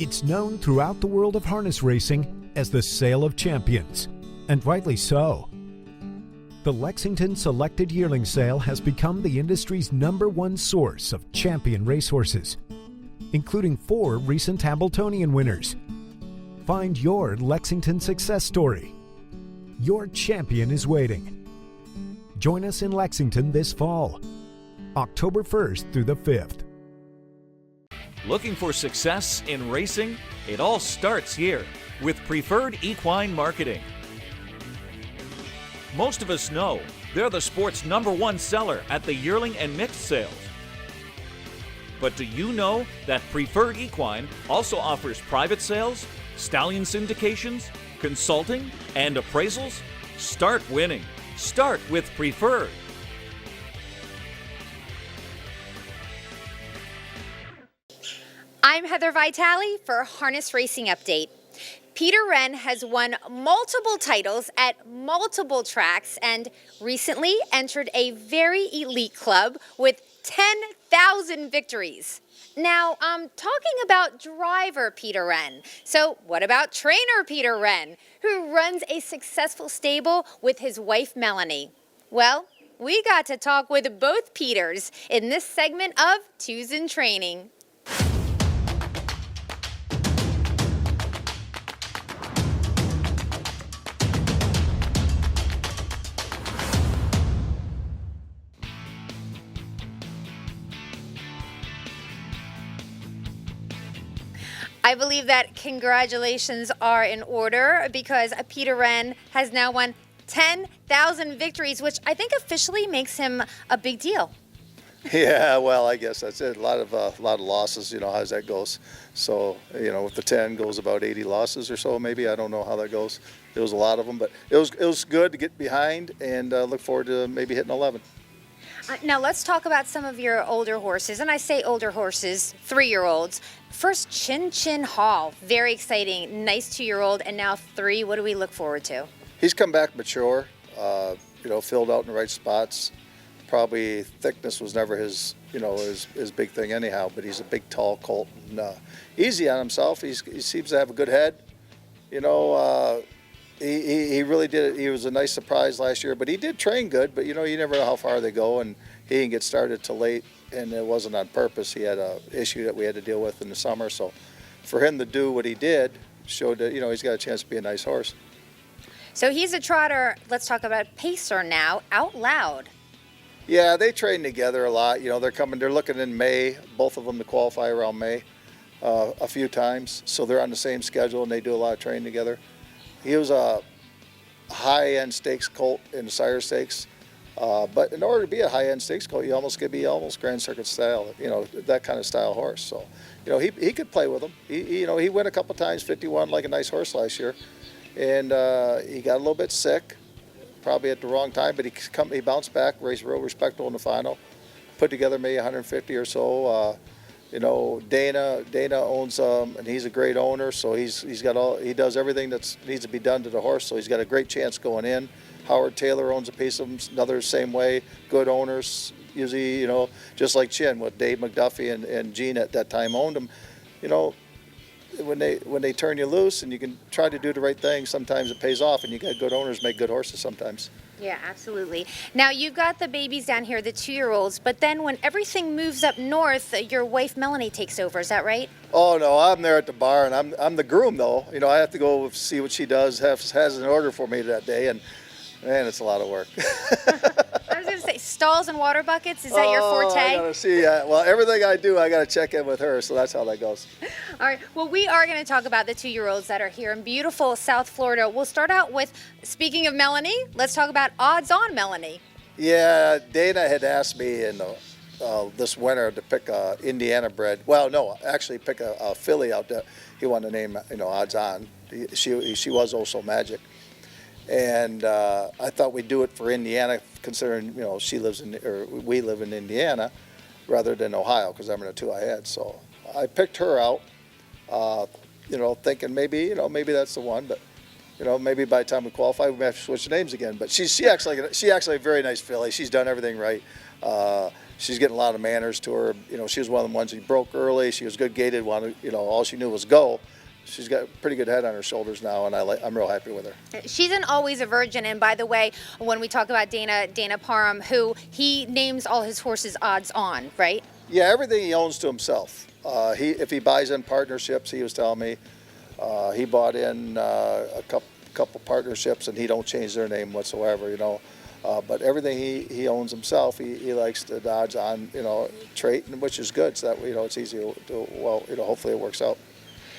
It's known throughout the world of harness racing as the Sale of Champions, and rightly so. The Lexington Selected Yearling Sale has become the industry's #1 source of champion racehorses, including 4 recent Hambletonian winners. Find your Lexington success story. Your champion is waiting. Join us in Lexington this fall, October 1st through the 5th. Looking for success in racing? It all starts here with Preferred Equine Marketing. Most of us know they're the sport's #1 seller at the yearling and mixed sales. But do you know that Preferred Equine also offers private sales, stallion syndications, consulting, and appraisals? Start winning. Start with Preferred. I'm Heather Vitale for Harness Racing Update. Peter Wrenn has won multiple titles at multiple tracks and recently entered a very elite club with 10,000 victories. Now, I'm talking about driver Peter Wrenn. So what about trainer Peter Wrenn, who runs a successful stable with his wife Melanie? Well, we got to talk with both Peters in this segment of Twos in Training. I believe that congratulations are in order because Peter Wrenn has now won 10,000 victories, which I think officially makes him a big deal. Yeah, well, I guess that's it. A lot of losses, how's that goes. So, with the 10 goes about 80 losses or so, maybe. I don't know how that goes. There was a lot of them, but it was good to get behind and look forward to maybe hitting 11. Now let's talk about some of your older horses, and I say older horses, 3-year-olds. First, Chin Chin Hall, very exciting, nice 2-year-old, and now 3. What do we look forward to? He's come back mature, filled out in the right spots. Probably thickness was never his big thing anyhow, but he's a big, tall colt and easy on himself. He seems to have a good head. He really did it. He was a nice surprise last year, but he did train good. But you never know how far they go, and he didn't get started till late, and it wasn't on purpose. He had an issue that we had to deal with in the summer. So, for him to do what he did showed that he's got a chance to be a nice horse. So he's a trotter. Let's talk about Pacer now. Out Loud. Yeah, they train together a lot. They're looking in May. Both of them to qualify around May, a few times. So they're on the same schedule, and they do a lot of training together. He was a high-end stakes colt in the sire stakes, but in order to be a high-end stakes colt, you almost could be almost Grand Circuit style, that kind of style horse. So, he could play with him. He went a couple times, 51, like a nice horse last year, and he got a little bit sick, probably at the wrong time, but he bounced back, raced real respectable in the final, put together maybe 150 or so. Dana owns and he's a great owner, so he does everything that needs to be done to the horse, so he's got a great chance going in. Howard Taylor owns a piece of him, another same way, good owners, usually, just like Chin, with Dave McDuffie and Gene at that time owned him. When they turn you loose and you can try to do the right thing, sometimes it pays off, and you got good owners make good horses sometimes. Yeah, absolutely. Now, you've got the babies down here, the 2-year-olds, but then when everything moves up north, your wife Melanie takes over, is that right? Oh, no, I'm there at the bar, and I'm the groom, though. I have to go see what she does, has an order for me that day, and man, it's a lot of work. I was going to say, stalls and water buckets, is that your forte? I got to see, well, everything I do, I got to check in with her, so that's how that goes. All right, well, we are going to talk about the 2-year-olds that are here in beautiful South Florida. We'll start out with, speaking of Melanie, let's talk about odds on Melanie. Yeah, Dana had asked me in this winter to pick a Indiana bred. Well, no, actually pick a filly out there. He wanted to name, odds on. She was also Magic. And I thought we'd do it for Indiana, considering we live in Indiana, rather than Ohio, because I'm in the 2 I had. So I picked her out, thinking maybe that's the one, but maybe by the time we qualify, we may have to switch names again. But she's actually a very nice filly. She's done everything right. She's getting a lot of manners to her. You know, she was one of the ones who broke early. She was good gated. Wanted, you know, all she knew was go. She's got a pretty good head on her shoulders now, and I'm real happy with her. She's an always a virgin, and by the way, when we talk about Dana Parham, who he names all his horses odds on, right? Yeah, everything he owns to himself. If he buys in partnerships, he was telling me, he bought in a couple partnerships, and he don't change their name whatsoever, you know. But everything he owns himself, he likes to dodge on, you know, trait, which is good. So that, you know, it's easy to, well, you know, hopefully it works out.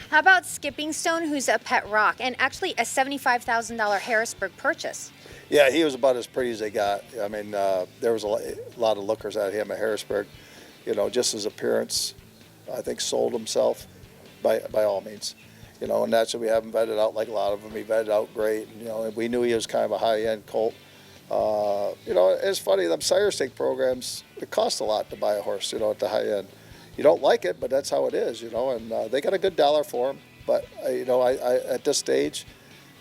How about Skipping Stone, who's a pet rock, and actually a $75,000 Harrisburg purchase? Yeah, he was about as pretty as they got. I mean, there was a lot of lookers at him at Harrisburg. You know, just his appearance, I think, sold himself by all means. You know, and naturally we haven't vetted out like a lot of them. He vetted out great. And, you know, and we knew he was kind of a high-end colt. You know, it's funny, them sire stake programs, it costs a lot to buy a horse, you know, at the high end. You don't like it, but that's how it is, you know, and they got a good dollar for him. But, you know, I at this stage,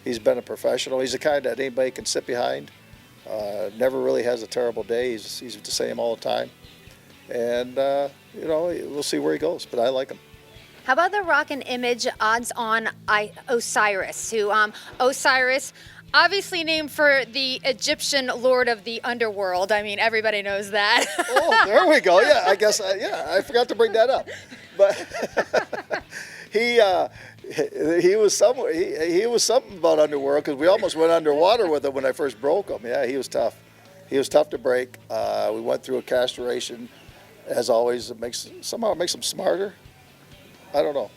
he's been a professional. He's the kind that anybody can sit behind. Never really has a terrible day. He's the same all the time. And, you know, we'll see where he goes, but I like him. How about the Rockin image odds on Osiris, who Osiris, obviously named for the Egyptian lord of the underworld. I mean, everybody knows that. Oh, there we go. Yeah, I guess, I forgot to bring that up. But he was somewhere. He was something about underworld, because we almost went underwater with him when I first broke him. Yeah, he was tough. He was tough to break. We went through a castration. As always, it makes him smarter. I don't know.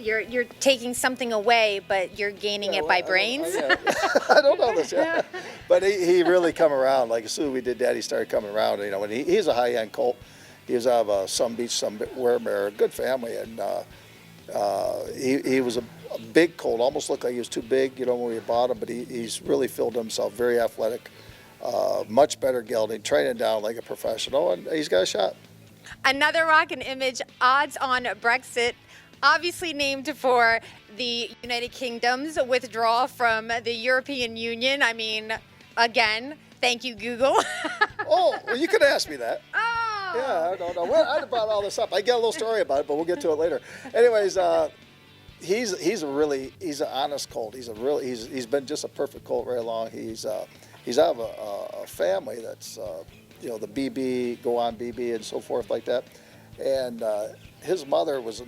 You're taking something away, but you're gaining it by brains? I don't know this yet. But he really come around. Like, as soon as we did that, he started coming around. You know, and he's a high-end colt. He was out of Sun Beach, somewhere, a good family. And he was a big colt, almost looked like he was too big, you know, when we bought him. But he's really filled himself, very athletic, much better gelding, training down like a professional, and he's got a shot. Another Rockin image, odds on Brexit, obviously named for the United Kingdom's withdrawal from the European Union. I mean, again, thank you, Google. Oh, well, you could ask me that. Oh. Yeah, I don't know. I brought all this up. I get a little story about it, but we'll get to it later. Anyways, he's an honest colt. He's been just a perfect colt right along. He's out of a family that's you know, the BB, go on BB and so forth like that. And his mother was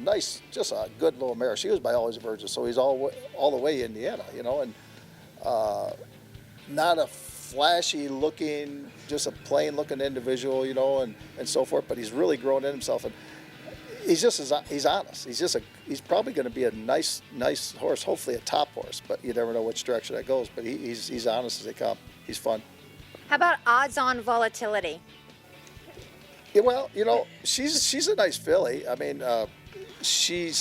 just a good little mare. She was by always a virgin, so he's all the way Indiana, you know, and not a flashy looking, just a plain looking individual, you know, and so forth. But he's really grown in himself, and he's honest. He's probably going to be a nice horse, hopefully a top horse. But you never know which direction that goes. But he's honest as they come. He's fun. How about odds on Volatility? Yeah, well, you know, she's a nice filly. I mean, she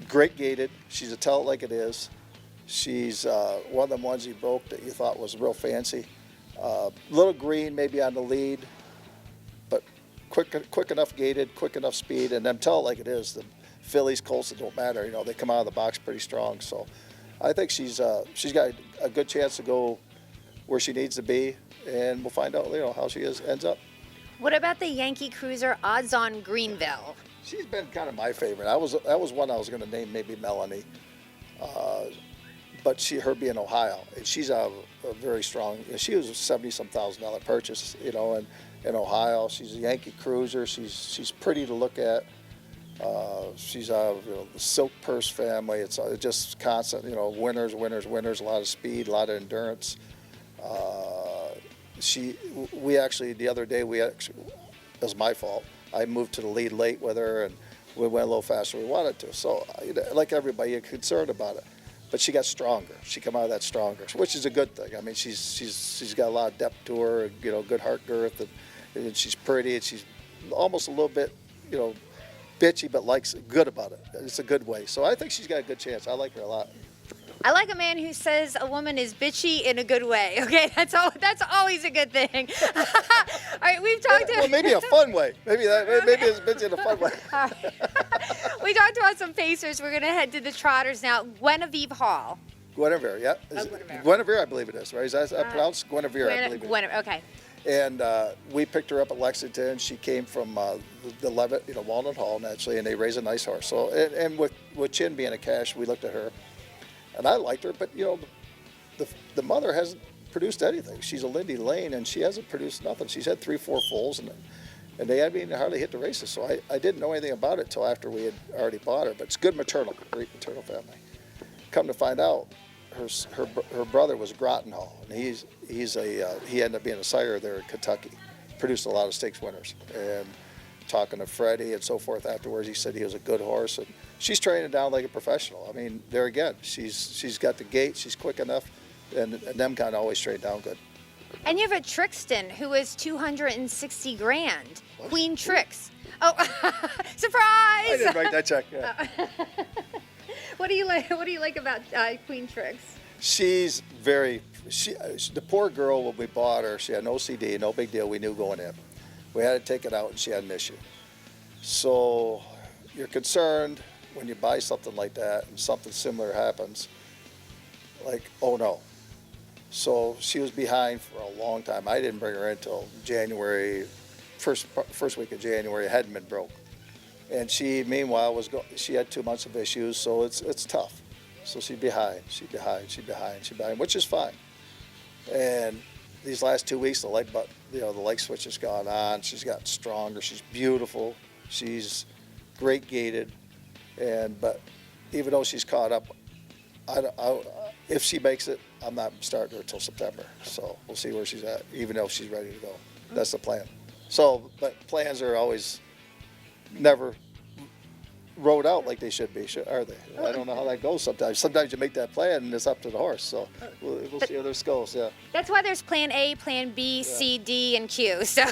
great gated. She's a Tellitlikeitis. She's one of them ones he broke that you thought was real fancy. Little green maybe on the lead, but quick enough gated, quick enough speed, and them Tellitlikeitis, the fillies, colts, it don't matter. You know, they come out of the box pretty strong. So I think she's got a good chance to go where she needs to be, and we'll find out, you know, how she ends up. What about the Yankee Cruiser odds on Greenville? She's been kind of my favorite. That was one I was going to name maybe Melanie, but her being Ohio, and she's a very strong. She was a $70-some thousand purchase, you know, and in Ohio, she's a Yankee Cruiser. She's pretty to look at. She's out of, you know, the Silk Purse family. It's just constant, you know, winners, a lot of speed, a lot of endurance. We actually, the other day, it was my fault. I moved to the lead late with her, and we went a little faster than we wanted to. So, like everybody, you're concerned about it. But she got stronger. She came out of that stronger, which is a good thing. I mean, she's got a lot of depth to her, you know, good heart girth, and she's pretty, and she's almost a little bit, you know, bitchy, but good about it. It's a good way. So I think she's got a good chance. I like her a lot. I like a man who says a woman is bitchy in a good way. Okay, that's always a good thing. All right, we've talked well, maybe a fun way. Maybe it's bitchy in a fun way. All right. We talked about some pacers. We're gonna head to the trotters now. Guinevere Hall. Guinevere, yeah. Guinevere. Guinevere, I believe it is, right? Is that pronounced Guinevere? I believe it is. Guinevere, okay. And we picked her up at Lexington. She came from the Levitt, Walnut Hall, naturally, and they raise a nice horse. So, and with Chin being a cash, we looked at her, and I liked her, but the mother hasn't produced anything. She's a Lindy Lane, and she hasn't produced nothing. She's had 3-4 foals, and they hadn't hardly hit the races. So I didn't know anything about it till after we had already bought her. But it's good maternal, great maternal family. Come to find out, her brother was Groton Hall, and he ended up being a sire there in Kentucky. Produced a lot of stakes winners. And talking to Freddie and so forth afterwards, he said he was a good horse, and she's training down like a professional. I mean, there again, she's got the gait, she's quick enough, and them kind of always train down good. And you have a Trixton who is $260 grand. Queentrix. Oh, surprise! I didn't write that check. Yeah. What do you like about Queentrix? She's the poor girl, when we bought her, she had an OCD, no big deal, we knew going in. We had to take it out, and she had an issue. So you're concerned when you buy something like that and something similar happens, like, oh no. So she was behind for a long time. I didn't bring her in until January, first week of January, hadn't been broke. And she, meanwhile, she had 2 months of issues, so it's tough. So she's behind, which is fine. And these last 2 weeks, the leg switch has gone on. She's gotten stronger. She's beautiful. She's great gaited. But even though she's caught up, if she makes it, I'm not starting her till September. So we'll see where she's at, even though she's ready to go. That's the plan. So, but plans are always never wrote out like they should be, are they? I don't know how that goes sometimes. Sometimes you make that plan and it's up to the horse. So we'll see how this goes, yeah. That's why there's plan A, plan B, C, D, and Q. So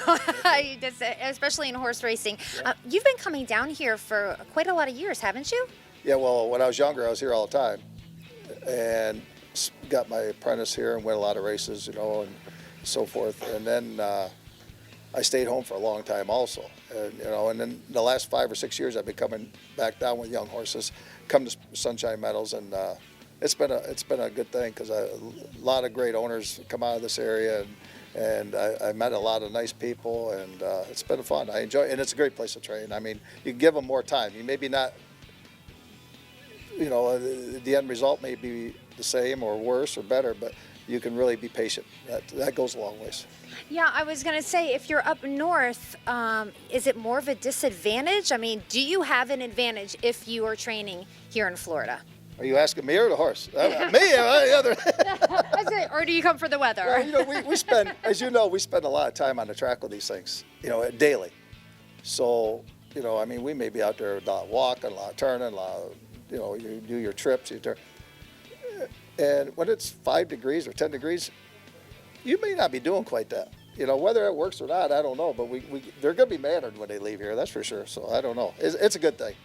especially in horse racing. Yeah. You've been coming down here for quite a lot of years, haven't you? Yeah, well, when I was younger, I was here all the time. And got my apprentice here and went a lot of races, and so forth. And then I stayed home for a long time also. And then the last 5 or 6 years I've been coming back down with young horses, come to Sunshine Meadows, and it's been a good thing because a lot of great owners come out of this area, and I met a lot of nice people, and it's been fun. I enjoy it, and it's a great place to train. I mean, you can give them more time. You maybe not, the end result may be the same or worse or better, but you can really be patient. That goes a long ways. Yeah, I was going to say, if you're up north, is it more of a disadvantage? I mean, do you have an advantage if you are training here in Florida? Are you asking me or the horse? Me? Or do you come for the weather? Well, we spend, as you know, we spend a lot of time on the track with these things, daily. So, we may be out there a lot walking, a lot turning, a lot of, you do your trips, and when it's 5 degrees or 10 degrees, you may not be doing quite that. Whether it works or not, I don't know. But they're going to be mannered when they leave here, that's for sure. So I don't know. It's a good thing.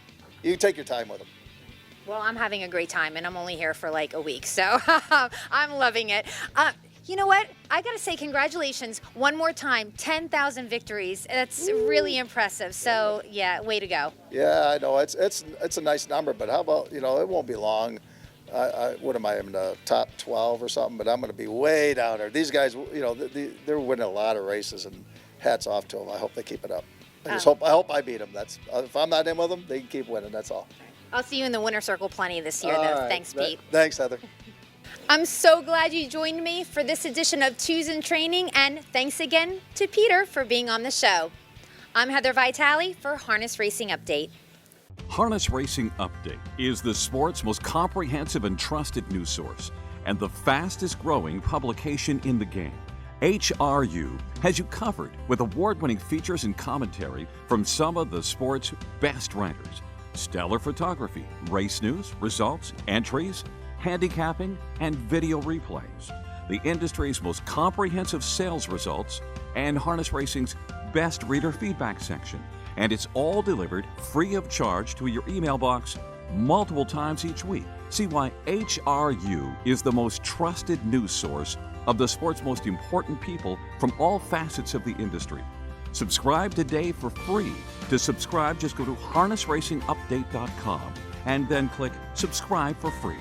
You take your time with them. Well, I'm having a great time, and I'm only here for like a week, so I'm loving it. You know what? I got to say congratulations one more time. 10,000 victories. That's really impressive. So, yeah, way to go. Yeah, I know. It's a nice number, but how about, it won't be long. What am I, in the top 12 or something? But I'm going to be way down there. These guys, they're winning a lot of races, and hats off to them. I hope they keep it up. I hope I beat them. If I'm not in with them, they can keep winning. That's all. I'll see you in the winner's circle plenty this year, though. Right. Thanks, Pete. Thanks, Heather. I'm so glad you joined me for this edition of Twos in Training, and thanks again to Peter for being on the show. I'm Heather Vitale for Harness Racing Update. Harness Racing Update is the sport's most comprehensive and trusted news source and the fastest growing publication in the game. HRU has you covered with award-winning features and commentary from some of the sport's best writers. Stellar photography, race news, results, entries, handicapping, and video replays. The industry's most comprehensive sales results and Harness Racing's best reader feedback section. And it's all delivered free of charge to your email box multiple times each week. See why HRU is the most trusted news source of the sport's most important people from all facets of the industry. Subscribe today for free. To subscribe, just go to harnessracingupdate.com and then click subscribe for free.